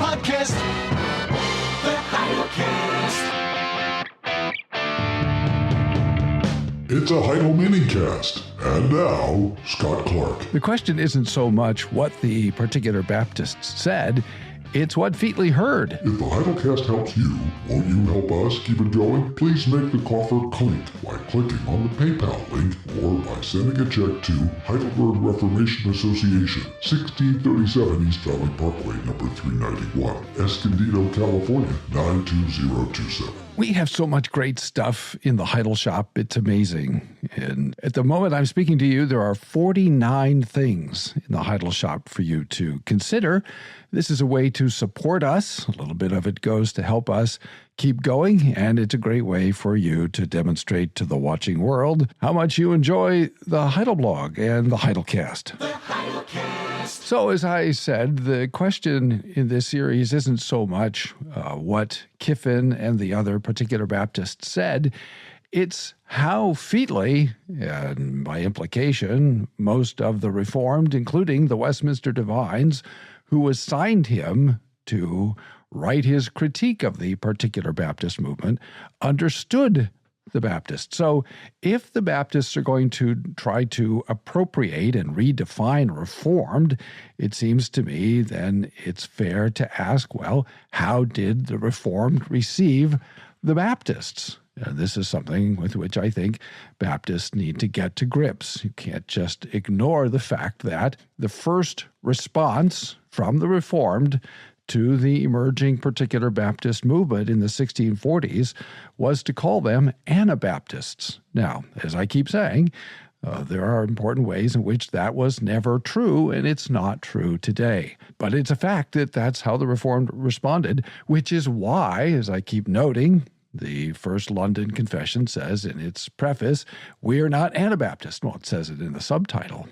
podcast, the Heidelcast. It's a Heidel minicast. And now, Scott Clark. The question isn't so much what the particular Baptists said, it's what Featley heard. If the Heidelcast helps you, won't you help us keep it going? Please make the coffer clink by clicking on the PayPal link or by sending a check to Heidelberg Reformation Association, 1637 East Valley Parkway, number 391, Escondido, California, 92027. We have so much great stuff in the Heidel shop, it's amazing. And at the moment I'm speaking to you, there are 49 things in the Heidel shop for you to consider. This is a way to support us. A little bit of it goes to help us keep going, and it's a great way for you to demonstrate to the watching world how much you enjoy the Heidel blog and the Heidelcast. The Heidelcast. So as I said, the question in this series isn't so much what Kiffin and the other particular Baptists said. It's how Featley, and by implication, most of the Reformed, including the Westminster Divines, who assigned him to write his critique of the particular Baptist movement, understood the Baptists. So if the Baptists are going to try to appropriate and redefine Reformed, it seems to me then it's fair to ask, well, how did the Reformed receive the Baptists? And this is something with which I think Baptists need to get to grips. You can't just ignore the fact that the first response from the Reformed to the emerging particular Baptist movement in the 1640s was to call them Anabaptists. Now, as I keep saying, there are important ways in which that was never true, and it's not true today. But it's a fact that that's how the Reformed responded, which is why, as I keep noting, the First London Confession says in its preface, "We are not Anabaptists." Well, it says it in the subtitle.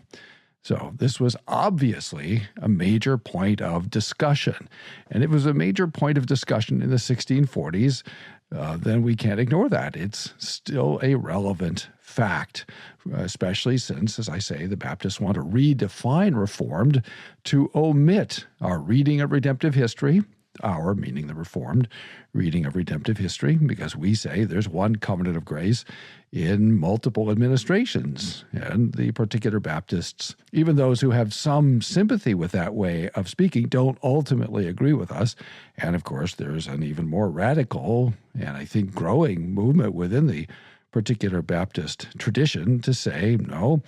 So this was obviously a major point of discussion. And it was a major point of discussion in the 1640s. Then we can't ignore that. It's still a relevant fact, especially since, as I say, the Baptists want to redefine Reformed to omit our reading of redemptive history, our, meaning the Reformed, reading of redemptive history, because we say there's one covenant of grace in multiple administrations. And the particular Baptists, even those who have some sympathy with that way of speaking, don't ultimately agree with us. And of course, there's an even more radical and I think growing movement within the particular Baptist tradition to say, no,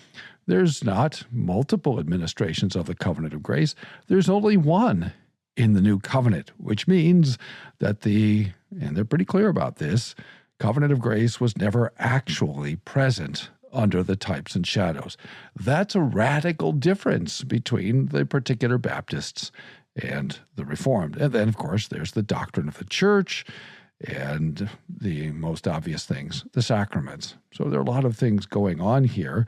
there's not multiple administrations of the covenant of grace. There's only one in the new covenant, which means that and they're pretty clear about this, covenant of grace was never actually present under the types and shadows. That's a radical difference between the particular Baptists and the Reformed. And then, of course, there's the doctrine of the church and the most obvious things, the sacraments. So there are a lot of things going on here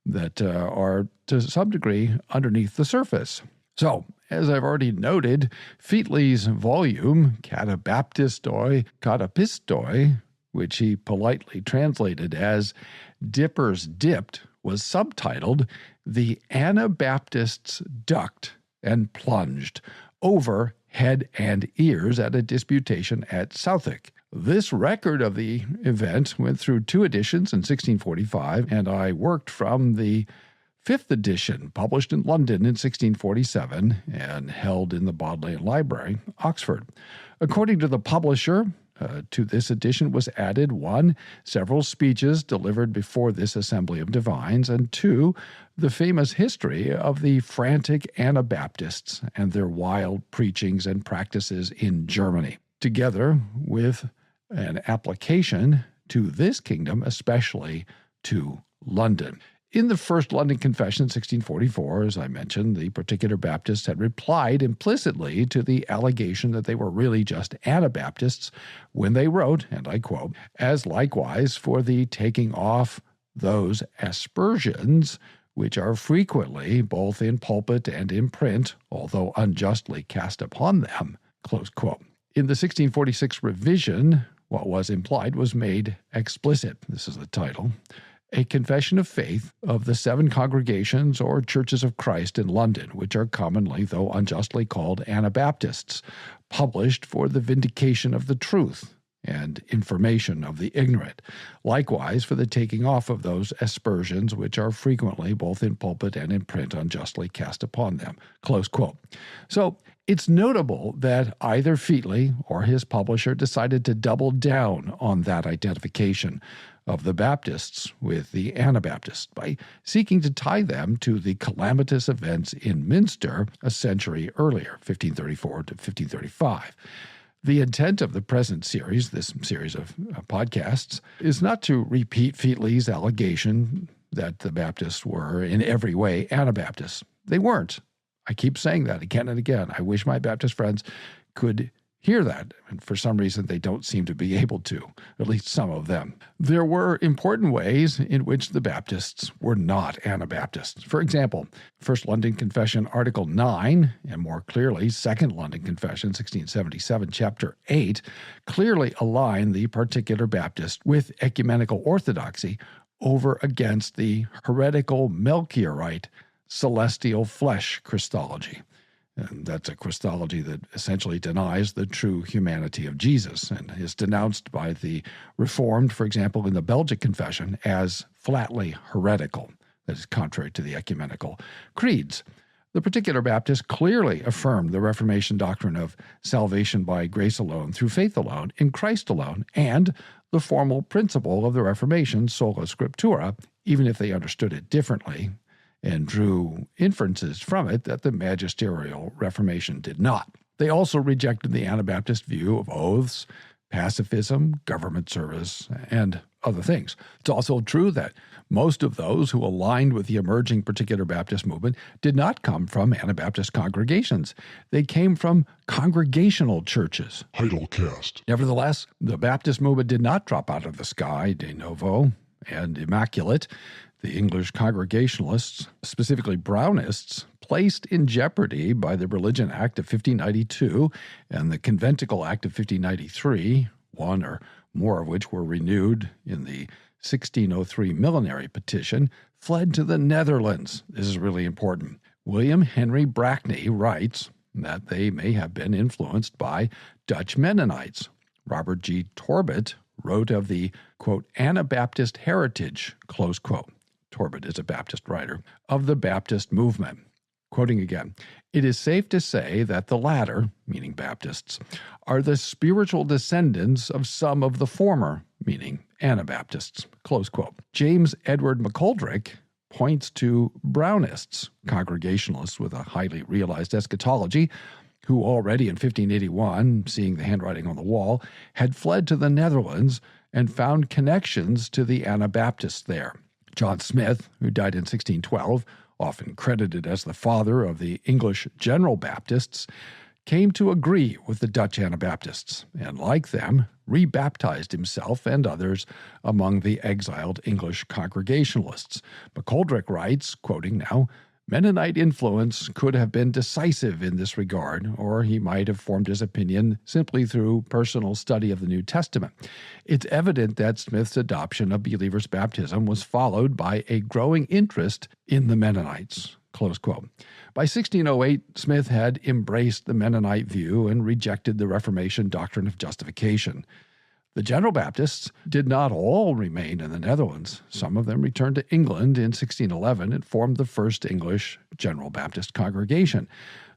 that are, to some degree, underneath the surface. So, as I've already noted, Featley's volume, Catabaptistoi, Catapistoi, which he politely translated as Dippers Dipped, was subtitled The Anabaptists Ducked and Plunged Over Head and Ears at a Disputation at Southwark. This record of the event went through 2 editions in 1645, and I worked from the 5th edition, published in London in 1647 and held in the Bodleian Library, Oxford. According to the publisher, to this edition was added 1, several speeches delivered before this assembly of divines, and 2, the famous history of the frantic Anabaptists and their wild preachings and practices in Germany, together with an application to this kingdom, especially to London. In the First London Confession, 1644, as I mentioned, the particular Baptists had replied implicitly to the allegation that they were really just Anabaptists when they wrote, and I quote, "As likewise for the taking off those aspersions which are frequently, both in pulpit and in print, although unjustly cast upon them," close quote. In the 1646 revision, what was implied was made explicit. This is the title. a confession of faith of the 7 congregations or churches of Christ in London, which are commonly, though unjustly, called Anabaptists, published for the vindication of the truth and information of the ignorant, likewise for the taking off of those aspersions which are frequently, both in pulpit and in print, unjustly cast upon them." Close quote. So it's notable that either Featley or his publisher decided to double down on that identification of the Baptists with the Anabaptists by seeking to tie them to the calamitous events in Minster a century earlier, 1534 to 1535. The intent of the present series, this series of podcasts, is not to repeat Featley's allegation that the Baptists were in every way Anabaptists. They weren't. I keep saying that again and again. I wish my Baptist friends could hear that, and for some reason they don't seem to be able to, at least some of them. There were important ways in which the Baptists were not Anabaptists. For example, First London Confession, Article 9, and more clearly, Second London Confession, 1677, Chapter 8, clearly align the particular Baptist with ecumenical orthodoxy over against the heretical Melchiorite celestial flesh Christology. And that's a Christology that essentially denies the true humanity of Jesus and is denounced by the Reformed, for example, in the Belgic Confession, as flatly heretical, that is contrary to the ecumenical creeds. The particular Baptists clearly affirmed the Reformation doctrine of salvation by grace alone, through faith alone, in Christ alone, and the formal principle of the Reformation, sola scriptura, even if they understood it differently and drew inferences from it that the magisterial Reformation did not. They also rejected the Anabaptist view of oaths, pacifism, government service, and other things. It's also true that most of those who aligned with the emerging particular Baptist movement did not come from Anabaptist congregations. They came from congregational churches. Heidelcast. Nevertheless, the Baptist movement did not drop out of the sky de novo and immaculate. The English Congregationalists, specifically Brownists, placed in jeopardy by the Religion Act of 1592 and the Conventicle Act of 1593, one or more of which were renewed in the 1603 Millenary Petition, fled to the Netherlands. This is really important. William Henry Brackney writes that they may have been influenced by Dutch Mennonites. Robert G. Torbet wrote of the, quote, Anabaptist heritage, close quote. Torbet is a Baptist writer, of the Baptist movement. Quoting again, "It is safe to say that the latter," meaning Baptists, "are the spiritual descendants of some of the former," meaning Anabaptists. Close quote. James Edward McGoldrick points to Brownists, Congregationalists with a highly realized eschatology, who already in 1581, seeing the handwriting on the wall, had fled to the Netherlands and found connections to the Anabaptists there. John Smith, who died in 1612, often credited as the father of the English General Baptists, came to agree with the Dutch Anabaptists, and like them, rebaptized himself and others among the exiled English Congregationalists. McGoldrick writes, quoting now, "Mennonite influence could have been decisive in this regard, or he might have formed his opinion simply through personal study of the New Testament. It's evident that Smith's adoption of believers' baptism was followed by a growing interest in the Mennonites." Close quote. By 1608, Smith had embraced the Mennonite view and rejected the Reformation doctrine of justification. The General Baptists did not all remain in the Netherlands. Some of them returned to England in 1611 and formed the first English General Baptist congregation.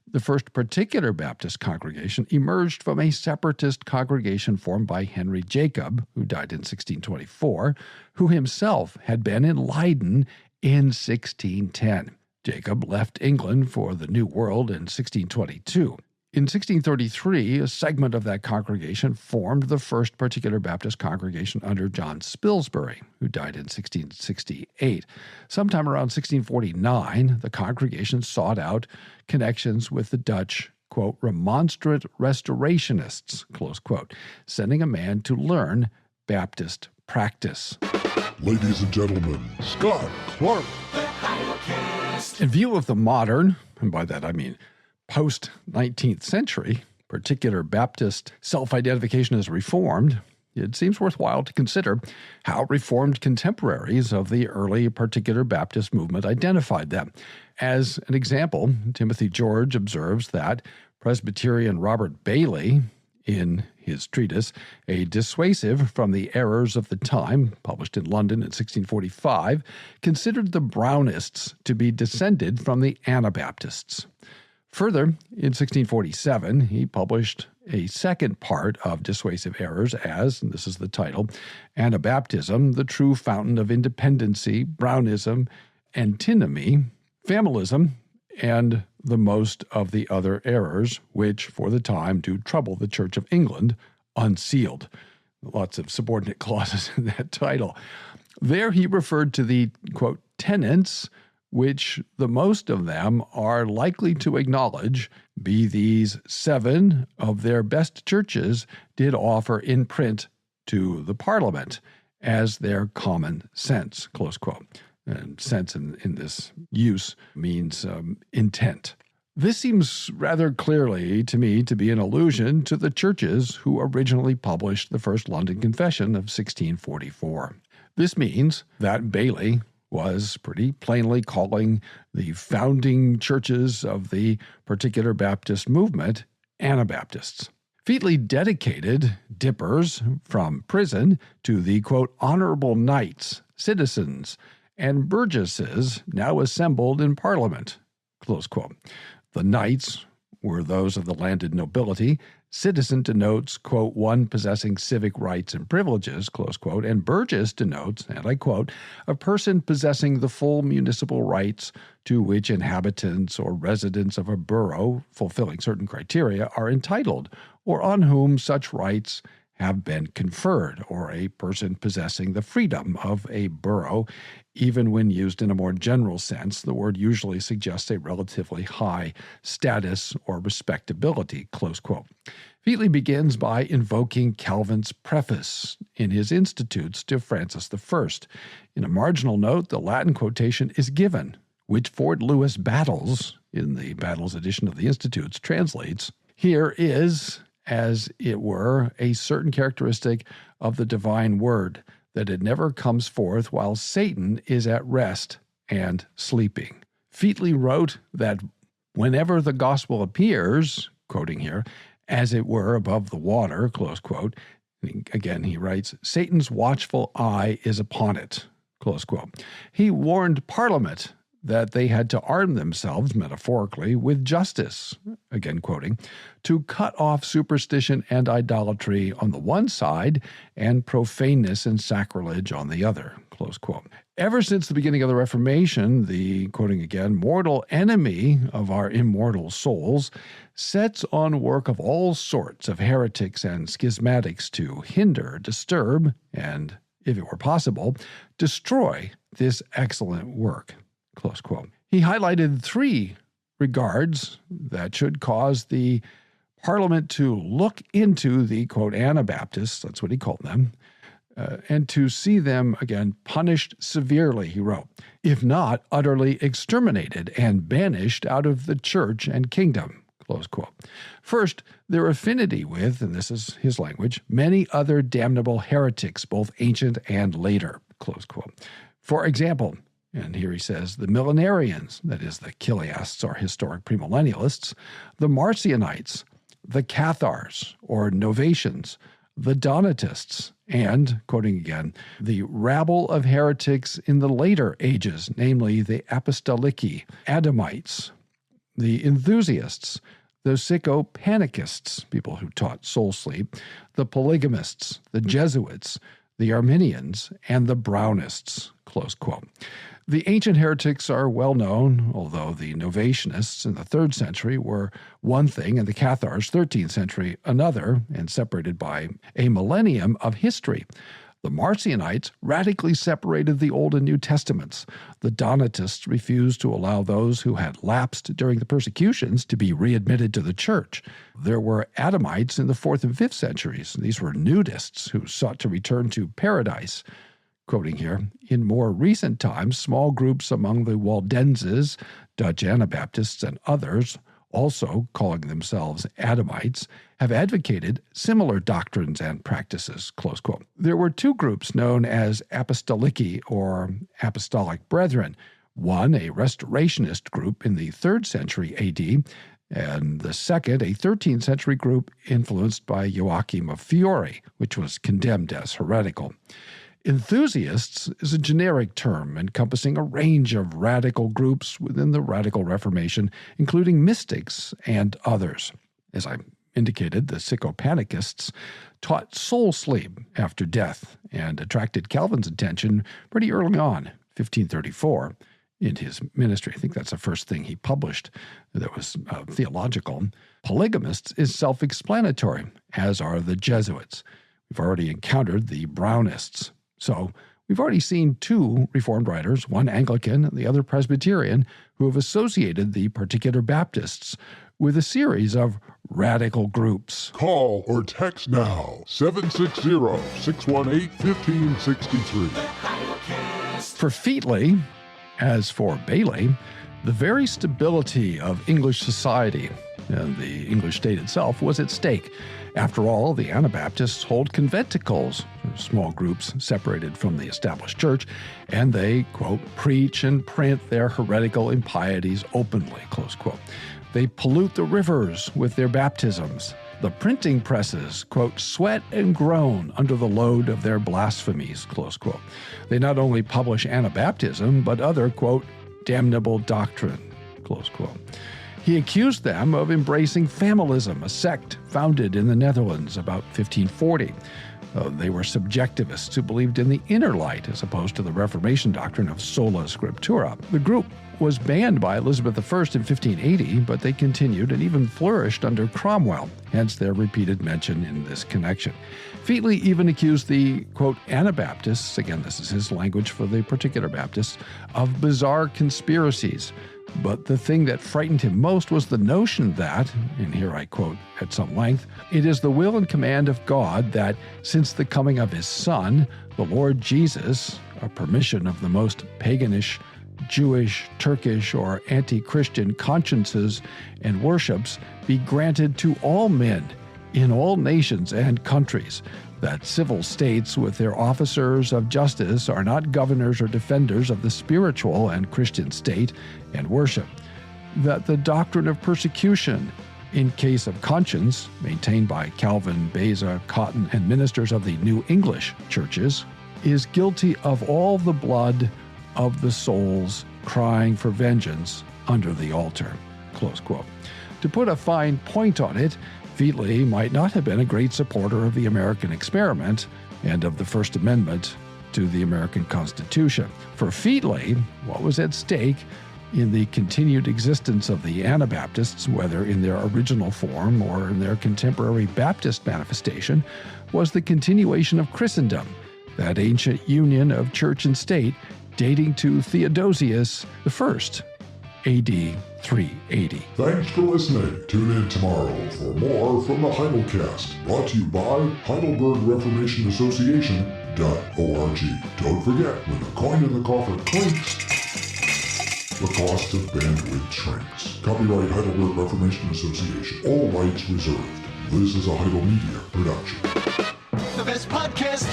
The first particular Baptist congregation emerged from a separatist congregation formed by Henry Jacob, who died in 1624, who himself had been in Leiden in 1610. Jacob left England for the New World in 1622. In 1633, a segment of that congregation formed the first particular Baptist congregation under John Spilsbury, who died in 1668. Sometime around 1649, the congregation sought out connections with the Dutch, quote, Remonstrant Restorationists, close quote, sending a man to learn Baptist practice. Ladies and gentlemen, Scott Clark. In view of the modern, and by that I mean post-19th century, particular Baptist self-identification as Reformed, it seems worthwhile to consider how Reformed contemporaries of the early Particular Baptist movement identified them. As an example, Timothy George observes that Presbyterian Robert Bailey, in his treatise, A Dissuasive from the Errors of the Time, published in London in 1645, considered the Brownists to be descended from the Anabaptists. Further, in 1647, he published a second part of Dissuasive Errors as, and this is the title, Anabaptism, the True Fountain of Independency, Brownism, Antinomy, Familism, and the most of the other errors, which for the time do trouble the Church of England, unsealed. Lots of subordinate clauses in that title. There he referred to the, quote, tenets, which the most of them are likely to acknowledge, be these 7 of their best churches did offer in print to the Parliament as their common sense, close quote. And sense in this use means intent. This seems rather clearly to me to be an allusion to the churches who originally published the First London Confession of 1644. This means that Bailey was pretty plainly calling the founding churches of the Particular Baptist movement Anabaptists. Featley dedicated dippers from prison to the, quote, honorable knights, citizens, and burgesses now assembled in Parliament, close quote. The knights were those of the landed nobility. Citizen denotes, quote, one possessing civic rights and privileges, close quote, and burgess denotes, and I quote, a person possessing the full municipal rights to which inhabitants or residents of a borough fulfilling certain criteria are entitled, or on whom such rights have been conferred, or a person possessing the freedom of a borough. Even when used in a more general sense, the word usually suggests a relatively high status or respectability, close quote. Featley begins by invoking Calvin's preface in his Institutes to Francis I. In a marginal note, the Latin quotation is given, which Ford Lewis Battles, in the Battles edition of the Institutes, translates, here is, as it were, a certain characteristic of the divine word, that it never comes forth while Satan is at rest and sleeping. Featley wrote that whenever the gospel appears, quoting here, as it were above the water, close quote, again he writes, Satan's watchful eye is upon it, close quote. He warned Parliament that they had to arm themselves, metaphorically, with justice, again quoting, to cut off superstition and idolatry on the one side and profaneness and sacrilege on the other, close quote. Ever since the beginning of the Reformation, the, quoting again, mortal enemy of our immortal souls sets on work of all sorts of heretics and schismatics to hinder, disturb, and, if it were possible, destroy this excellent work. Close quote. He highlighted 3 regards that should cause the Parliament to look into the, quote, Anabaptists, that's what he called them, and to see them, again, punished severely, he wrote, if not utterly exterminated and banished out of the church and kingdom, close quote. First, their affinity with, and this is his language, many other damnable heretics, both ancient and later, close quote. For example, and here he says, the millenarians, that is, the Chiliasts or historic premillennialists, the Marcionites, the Cathars or Novatians, the Donatists, and, quoting again, the rabble of heretics in the later ages, namely the Apostolici, Adamites, the enthusiasts, the Sycopanichists, people who taught soul sleep, the polygamists, the Jesuits, the Arminians, and the Brownists, close quote. The ancient heretics are well known, although the Novatianists in the 3rd century were one thing and the Cathars, 13th century, another, and separated by a millennium of history. The Marcionites radically separated the Old and New Testaments. The Donatists refused to allow those who had lapsed during the persecutions to be readmitted to the church. There were Adamites in the 4th and 5th centuries. These were nudists who sought to return to paradise. Quoting here, in more recent times, small groups among the Waldenses, Dutch Anabaptists, and others also calling themselves Adamites, have advocated similar doctrines and practices, close quote. There were two groups known as Apostoliki, or Apostolic Brethren, one a Restorationist group in the 3rd century AD, and the second a 13th century group influenced by Joachim of Fiore, which was condemned as heretical. Enthusiasts is a generic term encompassing a range of radical groups within the Radical Reformation, including mystics and others. As I indicated, the Sycopanikists taught soul sleep after death and attracted Calvin's attention pretty early on, 1534, in his ministry. I think that's the first thing he published that was theological. Polygamists is self-explanatory, as are the Jesuits. We've already encountered the Brownists. So we've already seen two Reformed writers, one Anglican and the other Presbyterian, who have associated the particular Baptists with a series of radical groups. Call or text now, 760-618-1563. For Featley, as for Bailey, the very stability of English society and the English state itself was at stake. After all, the Anabaptists hold conventicles, small groups separated from the established church, and they, quote, preach and print their heretical impieties openly, close quote. They pollute the rivers with their baptisms. The printing presses, quote, sweat and groan under the load of their blasphemies, close quote. They not only publish Anabaptism, but other, quote, damnable doctrine, close quote. He accused them of embracing familism, a sect founded in the Netherlands about 1540. They were subjectivists who believed in the inner light as opposed to the Reformation doctrine of sola scriptura. The group was banned by Elizabeth I in 1580, but they continued and even flourished under Cromwell, hence their repeated mention in this connection. Featley even accused the, quote, Anabaptists, again this is his language for the particular Baptists, of bizarre conspiracies. But the thing that frightened him most was the notion that, and here I quote at some length, it is the will and command of God that, since the coming of his Son, the Lord Jesus, a permission of the most paganish, Jewish, Turkish, or anti-Christian consciences and worships be granted to all men in all nations and countries, that civil states with their officers of justice are not governors or defenders of the spiritual and Christian state and worship, that the doctrine of persecution in case of conscience, maintained by Calvin, Beza, Cotton, and ministers of the New English churches, is guilty of all the blood of the souls crying for vengeance under the altar, close quote. To put a fine point on it, Featley might not have been a great supporter of the American experiment and of the First Amendment to the American Constitution. For Featley, what was at stake in the continued existence of the Anabaptists, whether in their original form or in their contemporary Baptist manifestation, was the continuation of Christendom, that ancient union of church and state dating to Theodosius I, A.D. 380. Thanks for listening. Tune in tomorrow for more from the Heidelcast, brought to you by Heidelberg Reformation Association.org. Don't forget, when the coin in the coffer clinks, the cost of bandwidth shrinks. Copyright Heidelberg Reformation Association. All rights reserved. This is a Heidel Media production. The best podcast,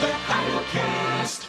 the Heidelcast.